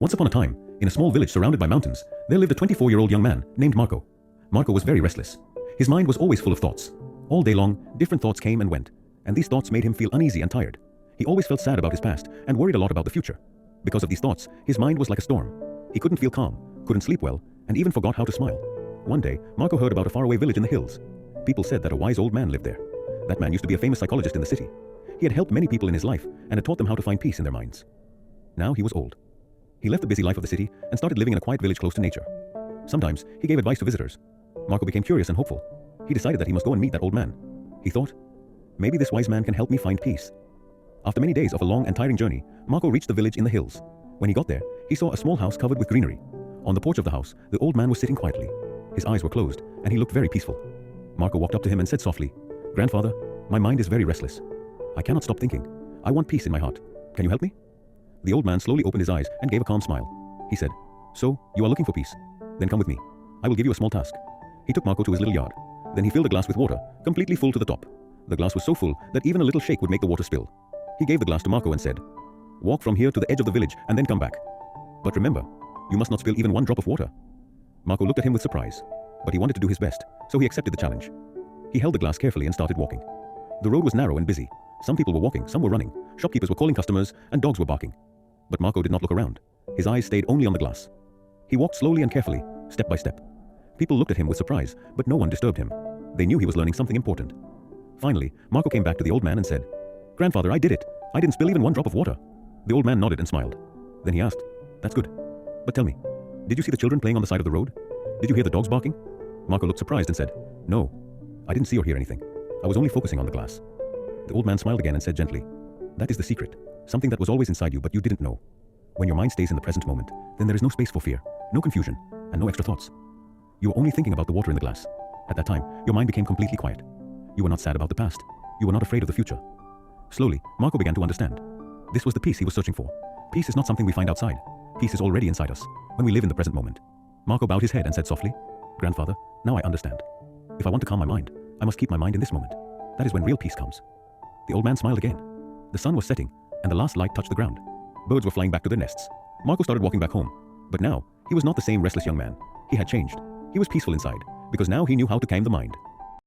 Once upon a time, in a small village surrounded by mountains, there lived a 24-year-old young man named Marco. Marco was very restless. His mind was always full of thoughts. All day long, different thoughts came and went, and these thoughts made him feel uneasy and tired. He always felt sad about his past and worried a lot about the future. Because of these thoughts, his mind was like a storm. He couldn't feel calm, couldn't sleep well, and even forgot how to smile. One day, Marco heard about a faraway village in the hills. People said that a wise old man lived there. That man used to be a famous psychologist in the city. He had helped many people in his life and had taught them how to find peace in their minds. Now he was old. He left the busy life of the city and started living in a quiet village close to nature. Sometimes, he gave advice to visitors. Marco became curious and hopeful. He decided that he must go and meet that old man. He thought, maybe this wise man can help me find peace. After many days of a long and tiring journey, Marco reached the village in the hills. When he got there, he saw a small house covered with greenery. On the porch of the house, the old man was sitting quietly. His eyes were closed, and he looked very peaceful. Marco walked up to him and said softly, "Grandfather, my mind is very restless. I cannot stop thinking. I want peace in my heart. Can you help me?" The old man slowly opened his eyes and gave a calm smile. He said, "So, you are looking for peace? Then come with me. I will give you a small task." He took Marco to his little yard. Then he filled a glass with water, completely full to the top. The glass was so full that even a little shake would make the water spill. He gave the glass to Marco and said, "Walk from here to the edge of the village and then come back. But remember, you must not spill even one drop of water." Marco looked at him with surprise, but he wanted to do his best, so he accepted the challenge. He held the glass carefully and started walking. The road was narrow and busy. Some people were walking, some were running, shopkeepers were calling customers, and dogs were barking. But Marco did not look around. His eyes stayed only on the glass. He walked slowly and carefully, step by step. People looked at him with surprise, but no one disturbed him. They knew he was learning something important. Finally, Marco came back to the old man and said, "Grandfather, I did it. I didn't spill even one drop of water." The old man nodded and smiled. Then he asked, "That's good. But tell me, did you see the children playing on the side of the road? Did you hear the dogs barking?" Marco looked surprised and said, "No, I didn't see or hear anything. I was only focusing on the glass." The old man smiled again and said gently, "That is the secret. Something that was always inside you but you didn't know. When your mind stays in the present moment, then there is no space for fear, no confusion, and no extra thoughts. You were only thinking about the water in the glass. At that time, your mind became completely quiet. You were not sad about the past. You were not afraid of the future." Slowly, Marco began to understand. This was the peace he was searching for. Peace is not something we find outside. Peace is already inside us, when we live in the present moment. Marco bowed his head and said softly, "Grandfather, now I understand. If I want to calm my mind, I must keep my mind in this moment. That is when real peace comes." The old man smiled again. The sun was setting, and the last light touched the ground. Birds were flying back to their nests. Marco started walking back home. But now, he was not the same restless young man. He had changed. He was peaceful inside, because now he knew how to calm the mind.